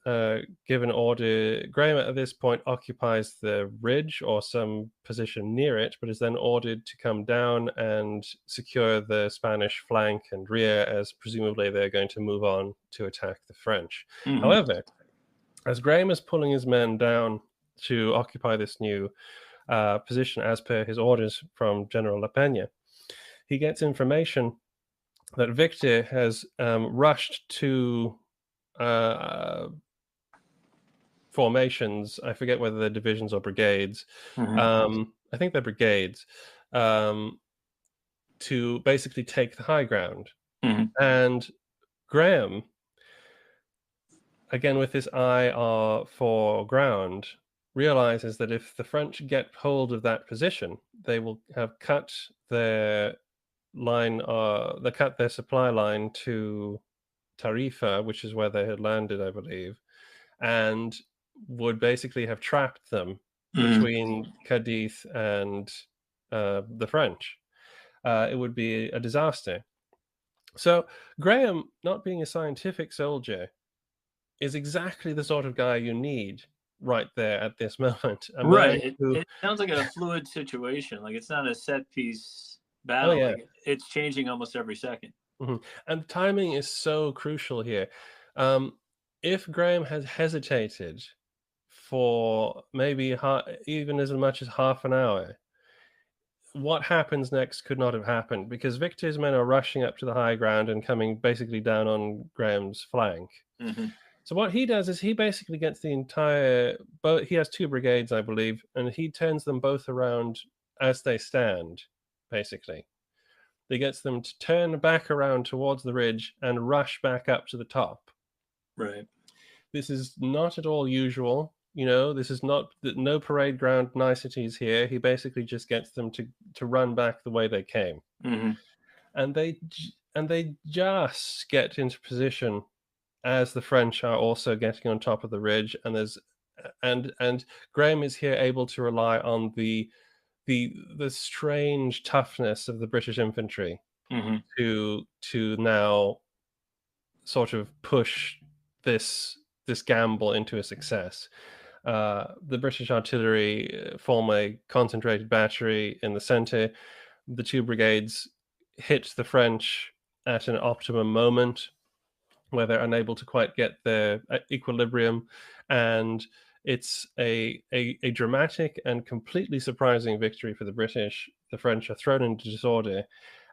given order. Graham at this point occupies the ridge or some position near it, but is then ordered to come down and secure the Spanish flank and rear, as presumably they're going to move on to attack the French. Mm-hmm. However, as Graham is pulling his men down to occupy this new position as per his orders from General La Peña, he gets information that Victor has rushed to formations. I forget whether they're divisions or brigades. Mm-hmm. I think they're brigades, to basically take the high ground. Mm-hmm. And Graham, again with his eye for ground, realizes that if the French get hold of that position, they will have cut their line, they cut their supply line to Tarifa, which is where they had landed, I believe, and would basically have trapped them between Cadiz and the French. It would be a disaster. So Graham, not being a scientific soldier, is exactly the sort of guy you need right there at this moment. A man Right. who, It sounds like a fluid situation. Like it's not a set piece oh battle. yeah, Like it's changing almost every second. and timing is so crucial here. If Graham had hesitated for maybe even as much as half an hour, what happens next could not have happened because Victor's men are rushing up to the high ground and coming basically down on Graham's flank. Mm-hmm. So what he does is he basically gets the entire both. He has two brigades, I believe, and he turns them both around as they stand. Basically, he gets them to turn back around towards the ridge and rush back up to the top. Right. This is not at all usual. This is not no parade ground niceties here. He basically just gets them to run back the way they came, Mm-hmm. and they just get into position as the French are also getting on top of the ridge, and Graham is here able to rely on the strange toughness of the British infantry Mm-hmm. to now sort of push this gamble into a success. The British artillery form a concentrated battery in the center. The two brigades hit the French at an optimum moment where they're unable to quite get their equilibrium, and it's a dramatic and completely surprising victory for the British. The French are thrown into disorder,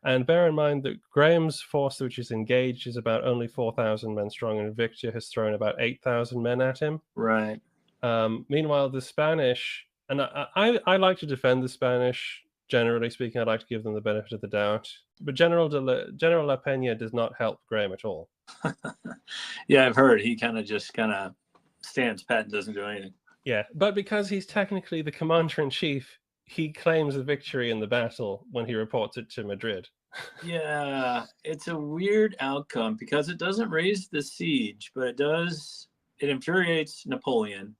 and bear in mind that Graham's force, which is engaged, is about only 4,000 men strong, and Victor has thrown about 8,000 men at him. Right. Meanwhile, the Spanish, and I like to defend the Spanish. Generally speaking, I like to give them the benefit of the doubt, but General La Peña does not help Graham at all. Yeah, I've heard he kind of stands pat and doesn't do anything. Yeah, but because he's technically the commander in chief, he claims the victory in the battle when he reports it to Madrid. Yeah, it's a weird outcome because it doesn't raise the siege, but it infuriates Napoleon.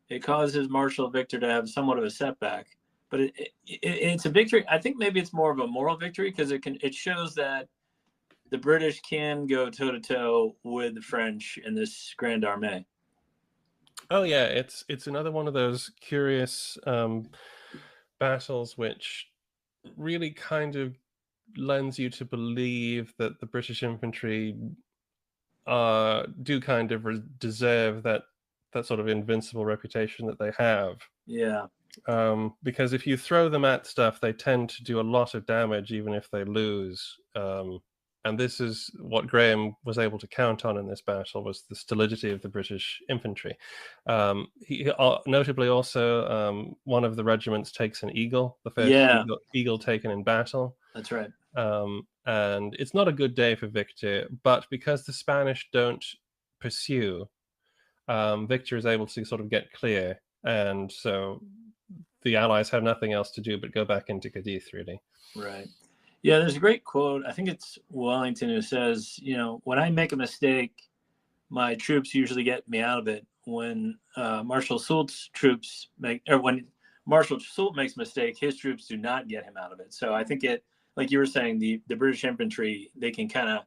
It causes Marshal Victor to have somewhat of a setback, but it's a victory. I think maybe it's more of a moral victory because it shows that the British can go toe to toe with the French in this Grande Armée. Oh yeah, it's another one of those curious battles which really kind of lends you to believe that the British infantry do kind of deserve that sort of invincible reputation that they have. Yeah. Because if you throw them at stuff, they tend to do a lot of damage, even if they lose. And this is what Graham was able to count on in this battle, was the stolidity of the British infantry. He notably also, one of the regiments takes an eagle, the first eagle taken in battle. That's right. And it's not a good day for Victor, but because the Spanish don't pursue, Victor is able to sort of get clear, and so the Allies have nothing else to do but go back into Cadiz, really. Right. Yeah, there's a great quote. I think it's Wellington who says, when I make a mistake, my troops usually get me out of it. When Marshal Soult's troops when Marshal Soult makes a mistake, his troops do not get him out of it. So I think like you were saying, the British infantry, they can kind of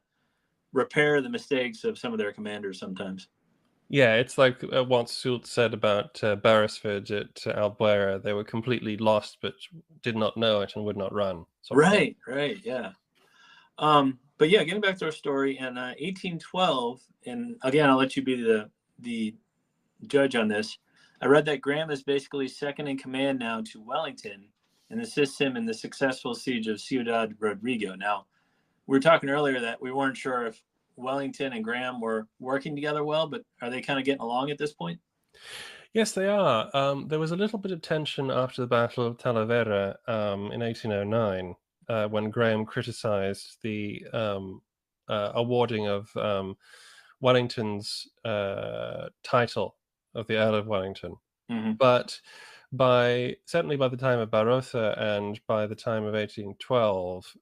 repair the mistakes of some of their commanders sometimes. Yeah, it's like what Soult said about Beresford at Albuera. They were completely lost, but did not know it and would not run. Right, yeah. But yeah, getting back to our story, in 1812, and again, I'll let you be the judge on this. I read that Graham is basically second in command now to Wellington and assists him in the successful siege of Ciudad Rodrigo. Now, we were talking earlier that we weren't sure if Wellington and Graham were working together well, but are they kind of getting along at this point? Yes, they are. There was a little bit of tension after the Battle of Talavera in 1809 when Graham criticized the awarding of Wellington's title of the Earl of Wellington. Mm-hmm. But certainly by the time of Barossa and by the time of 1812,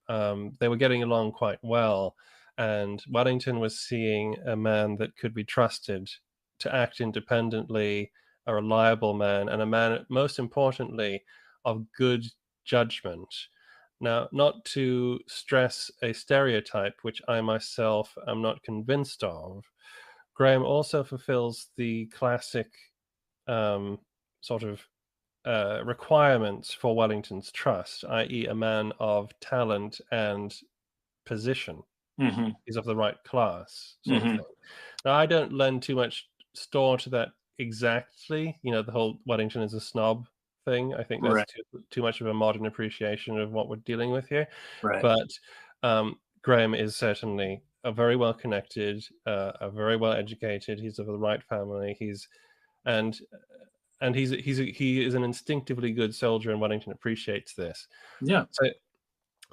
they were getting along quite well. And Wellington was seeing a man that could be trusted to act independently a reliable man, and a man, most importantly, of good judgment. Now, not to stress a stereotype, which I myself am not convinced of, Graham also fulfills the classic sort of requirements for Wellington's trust, i.e., a man of talent and position. Mm-hmm. He's of the right class, sort of Mm-hmm. thing. Now, I don't lend too much store to that exactly. The whole Wellington is a snob thing. I think that's Right. too much of a modern appreciation of what we're dealing with here. Right. But Graham is certainly a very well connected, a very well educated. He's of the right family. And he is an instinctively good soldier, and Wellington appreciates this. Yeah. So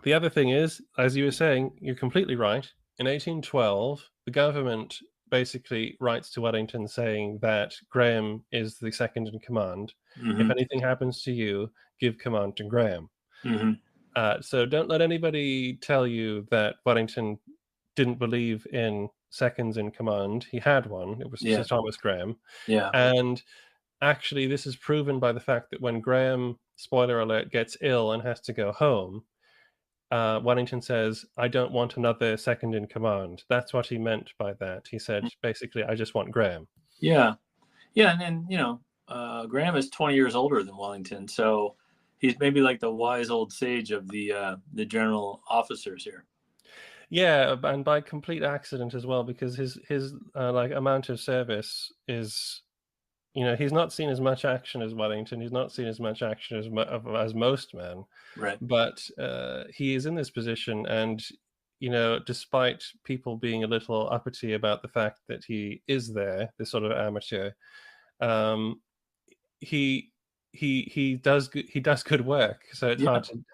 the other thing is, as you were saying, you're completely right. In 1812, the government basically writes to Wellington saying that Graham is the second in command. Mm-hmm. If anything happens to you, give command to Graham. Mm-hmm. So don't let anybody tell you that Wellington didn't believe in seconds in command. He had one. It was Sir Thomas Graham. Yeah. And actually, this is proven by the fact that when Graham, spoiler alert, gets ill and has to go home, Wellington says, I don't want another second in command. That's what he meant by that. He said, basically, I just want Graham. Yeah. Yeah. And then, Graham is 20 years older than Wellington. So he's maybe like the wise old sage of the general officers here. Yeah, and by complete accident as well, because his like amount of service is, he's not seen as much action as Wellington. He's not seen as much action as most men. Right. But he is in this position, and despite people being a little uppity about the fact that he is there, this sort of amateur, he does good work. So it's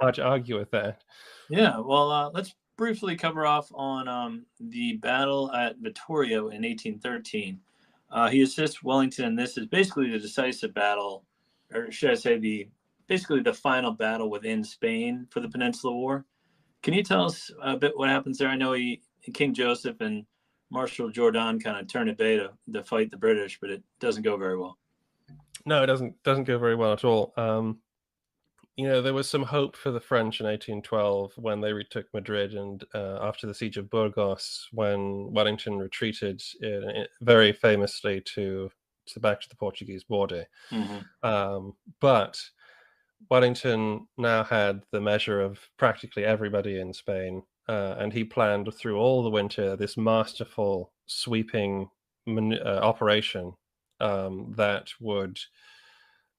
hard to argue with that. Yeah. Well, let's briefly cover off on the battle at Vittoria in 1813. He assists Wellington, and this is basically the decisive battle, or should I say basically the final battle within Spain for the Peninsula War. Can you tell us a bit what happens there? I know King Joseph and Marshal Jourdan kind of turn at bay to fight the British, but it doesn't go very well. No, it doesn't go very well at all. There was some hope for the French in 1812 when they retook Madrid, and after the siege of Burgos, when Wellington retreated very famously back to the Portuguese border. Mm-hmm. But Wellington now had the measure of practically everybody in Spain, and he planned through all the winter this masterful, sweeping operation that would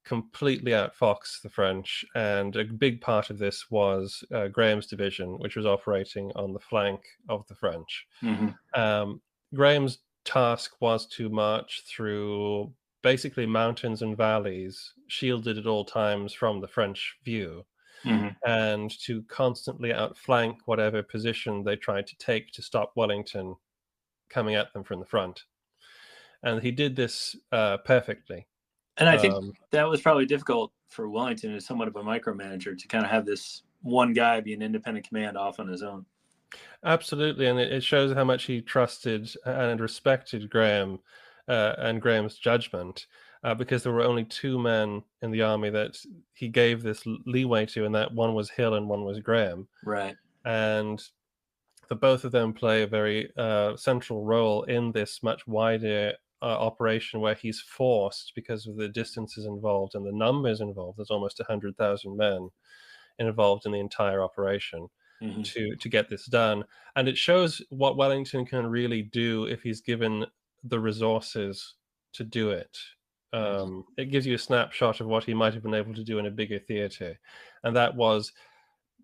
completely outfox the French. And a big part of this was Graham's division, which was operating on the flank of the French. Mm-hmm. Graham's task was to march through basically mountains and valleys, shielded at all times from the French view, and to constantly outflank whatever position they tried to take to stop Wellington coming at them from the front. And he did this perfectly. And I think that was probably difficult for Wellington as somewhat of a micromanager to kind of have this one guy be an independent command off on his own. Absolutely, and it shows how much he trusted and respected Graham and Graham's judgment, because there were only two men in the army that he gave this leeway to, and that one was Hill and one was Graham. Right. And the both of them play a very central role in this much wider operation, where he's forced, because of the distances involved and the numbers involved, there's almost 100,000 men involved in the entire operation, to get this done. And it shows what Wellington can really do if he's given the resources to do it. It gives you a snapshot of what he might have been able to do in a bigger theater, and that was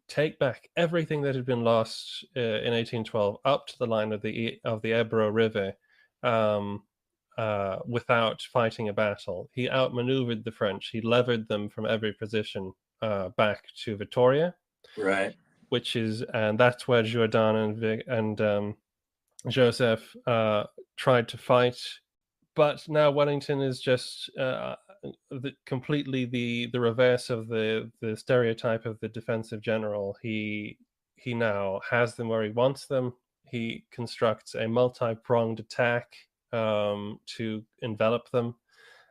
take back everything that had been lost in 1812 up to the line of the Ebro River, without fighting a battle. He outmaneuvered the French. He levered them from every position back to Vittoria, right? And that's where Jourdan and Joseph tried to fight. But now Wellington is just completely the reverse of the stereotype of the defensive general. He now has them where he wants them. He constructs a multi-pronged attack to envelop them,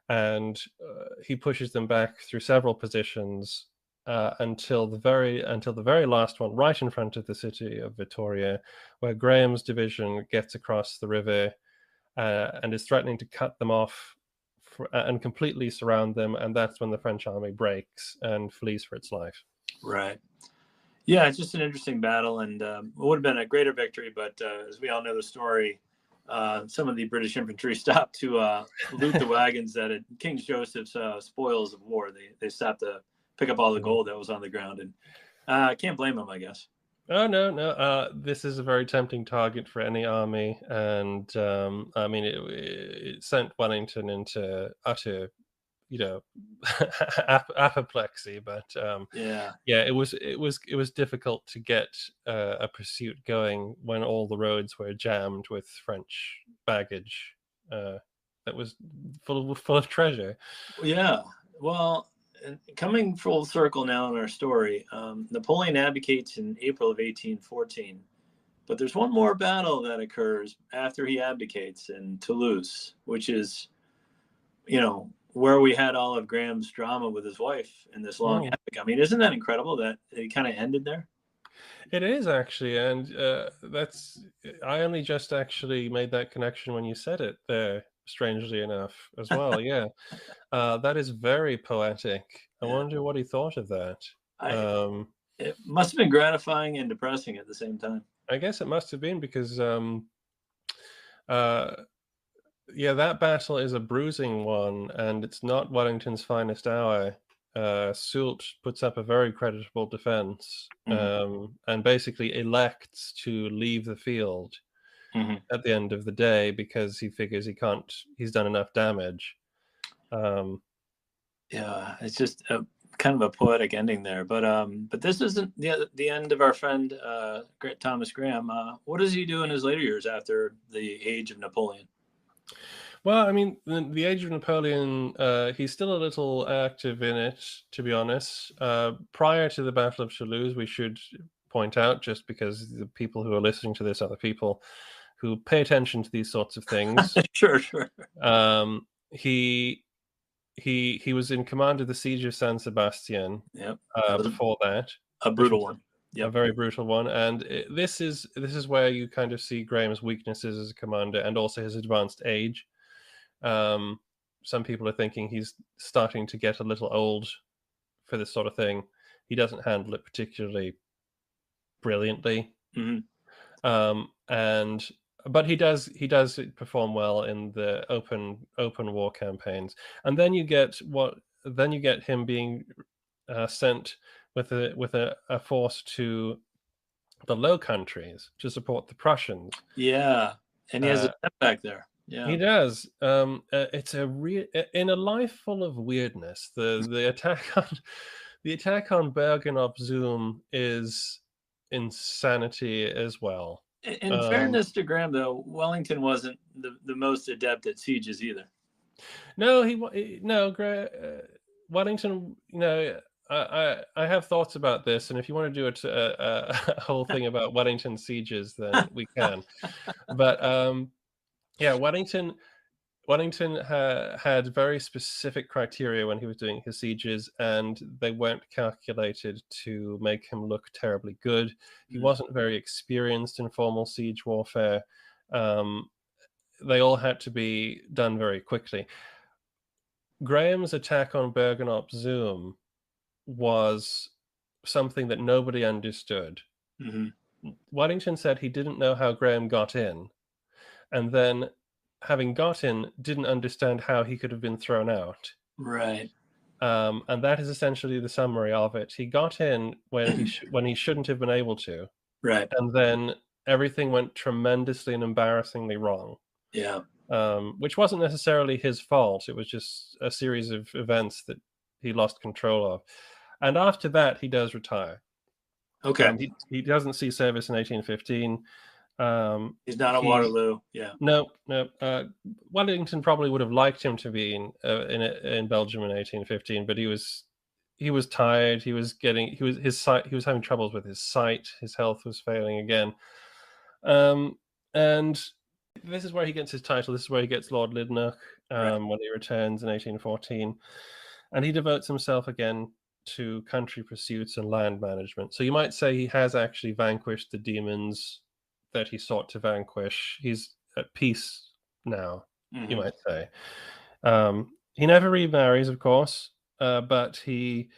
and he pushes them back through several positions until the very last one, right in front of the city of Vittoria, where Graham's division gets across the river and is threatening to cut them off and completely surround them, and that's when the French army breaks and flees for its life. Right. Yeah, it's just an interesting battle, and it would have been a greater victory, but as we all know the story, some of the British infantry stopped to loot the wagons that had King Joseph's spoils of war. They stopped to pick up all the gold that was on the ground, and I can't blame them, I guess. Oh no! This is a very tempting target for any army, and I mean, it sent Wellington into utter, apoplexy. But Yeah, it was difficult to get a pursuit going when all the roads were jammed with French baggage that was full of treasure. yeah. Well, and coming full circle now in our story, Napoleon abdicates in April of 1814. But there's one more battle that occurs after he abdicates in Toulouse, which is, where we had all of Graham's drama with his wife in this long epic. I mean, isn't that incredible that it kind of ended there? It is actually, and I only just actually made that connection when you said it there, strangely enough, as well. Yeah. That is very poetic. I wonder what he thought of that. It must have been gratifying and depressing at the same time. I guess it must have been because, that battle is a bruising one, and it's not Wellington's finest hour. Soult puts up a very creditable defense, and basically elects to leave the field at the end of the day because he figures he's done enough damage. Yeah, it's just kind of a poetic ending there. But this isn't the end of our friend Thomas Graham. What does he do in his later years after the age of Napoleon? Well, I mean, the Age of Napoleon, he's still a little active in it, to be honest. Prior to the Battle of Toulouse, we should point out, just because the people who are listening to this are the people who pay attention to these sorts of things. Sure. He was in command of the siege of San Sebastian. Yep. Before that, a brutal one. Yep. A very brutal one, and this is where you kind of see Graham's weaknesses as a commander, and also his advanced age. Some people are thinking he's starting to get a little old for this sort of thing. He doesn't handle it particularly brilliantly, but he does perform well in the open war campaigns. And then you get him being sent with a force to the Low Countries to support the Prussians. Yeah, and he has a setback there. Yeah, he does. It's in a life full of weirdness. The attack on Bergen op Zoom is insanity as well. In fairness to Graham, though, Wellington wasn't the most adept at sieges either. No, Wellington. I have thoughts about this, and if you want to do a whole thing about Wellington sieges, then we can. But Wellington had very specific criteria when he was doing his sieges, and they weren't calculated to make him look terribly good. He wasn't very experienced in formal siege warfare. They all had to be done very quickly. Graham's attack on Bergen op Zoom was something that nobody understood. Wellington said he didn't know how Graham got in, and then having got in, didn't understand how he could have been thrown out. Right. And that is essentially the summary of it. He got in when he shouldn't have been able to. Right. And then everything went tremendously and embarrassingly wrong. Yeah. Which wasn't necessarily his fault. It was just a series of events that he lost control of. And after that, he does retire. Okay. He doesn't see service in 1815. He's not at Waterloo. Yeah. No. Wellington probably would have liked him to be in Belgium in 1815, but he was tired. He was having troubles with his sight. His health was failing again. And This is where he gets his title. This is where he gets Lord Lynedoch when he returns in 1814. And he devotes himself again to country pursuits and land management. So you might say he has actually vanquished the demons that he sought to vanquish. He's at peace now, you might say. He never remarries, of course, but he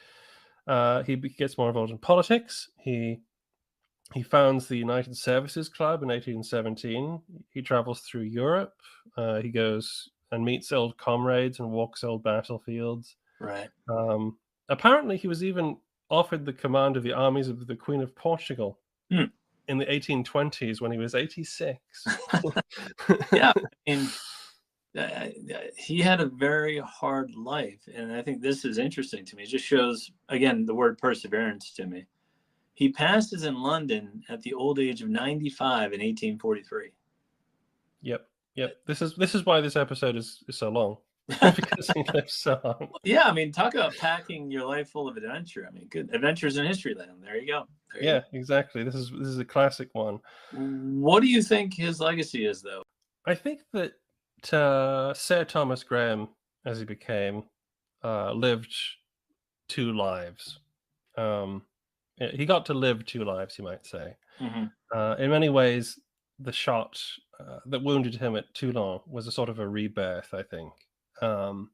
gets more involved in politics. He founds the United Services Club in 1817. He travels through Europe. He goes and meets old comrades and walks old battlefields. Right. Apparently, he was even offered the command of the armies of the Queen of Portugal in the 1820s when he was 86. Yeah, he had a very hard life, and I think this is interesting to me. It just shows, again, the word perseverance to me. He passes in London at the old age of 95 in 1843. Yep. This is why this episode is so long. Because he lives so long. Yeah, I mean, talk about packing your life full of adventure. I mean, good adventures in Historyland. There you go. Exactly. This is a classic one. What do you think his legacy is, though? I think that Sir Thomas Graham, as he became, lived two lives. He got to live two lives, you might say. In many ways, the shot that wounded him at Toulon was a sort of a rebirth, I think. And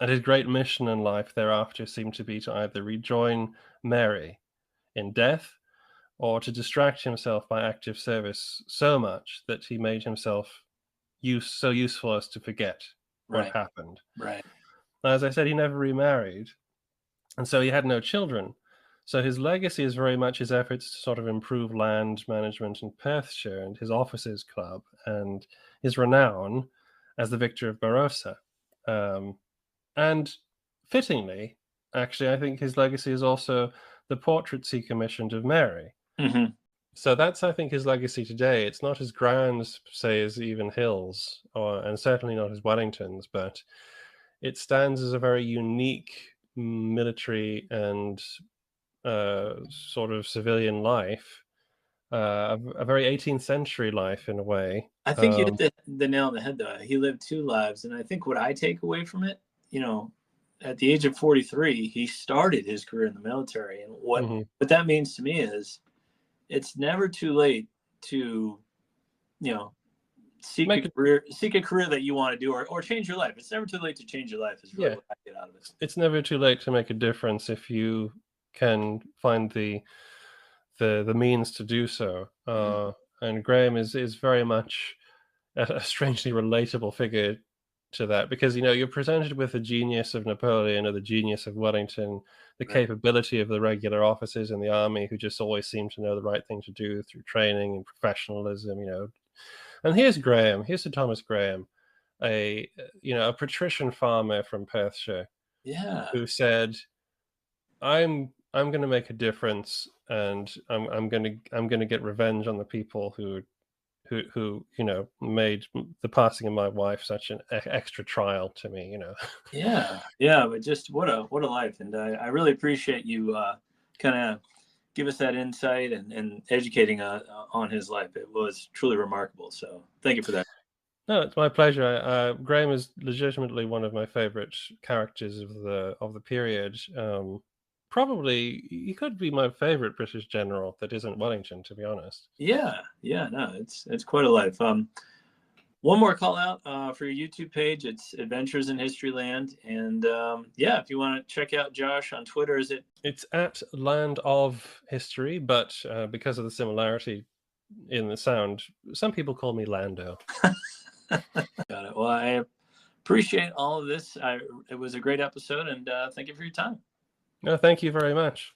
his great mission in life thereafter seemed to be to either rejoin Mary in death or to distract himself by active service so much that he made himself so useful as to forget what happened. Right. As I said, he never remarried, and so he had no children. So his legacy is very much his efforts to sort of improve land management in Perthshire and his officers' club and his renown as the victor of Barossa. And fittingly, actually, I think his legacy is also the portraits he commissioned of Mary. So that's, I think, his legacy today. It's not as grand, say, as even Hill's, and certainly not as Wellington's, but it stands as a very unique military and sort of civilian life, a very 18th century life in a way. I think you hit the nail on the head, though. He lived two lives, and I think what I take away from it, at the age of 43, he started his career in the military, and what that means to me is it's never too late to, seek a career that you want to do, or change your life. It's never too late to change your life. Is really what I get out of it. It's never too late to make a difference if you can find the means to do so. And Graham is very much a strangely relatable figure to that, because you're presented with the genius of Napoleon or the genius of Wellington, the capability of the regular officers in the army who just always seem to know the right thing to do through training and professionalism. And here's Graham. Here's Sir Thomas Graham, a patrician farmer from Perthshire, who said, I'm going to make a difference, and I'm going to get revenge on the people who made the passing of my wife such an extra trial to me. But just what a life, and I really appreciate you kind of give us that insight and educating on his life. It was truly remarkable. So thank you for that. No, it's my pleasure. Graham is legitimately one of my favorite characters of the period. Probably he could be my favorite British general that isn't Wellington, to be honest. No, it's quite a life. One more call out for your YouTube page. It's Adventures in Historyland, and if you want to check out Josh on Twitter, it's at Land of History, but because of the similarity in the sound, some people call me Lando. Got it. Well, I appreciate all of this. It was a great episode, and thank you for your time. No, thank you very much.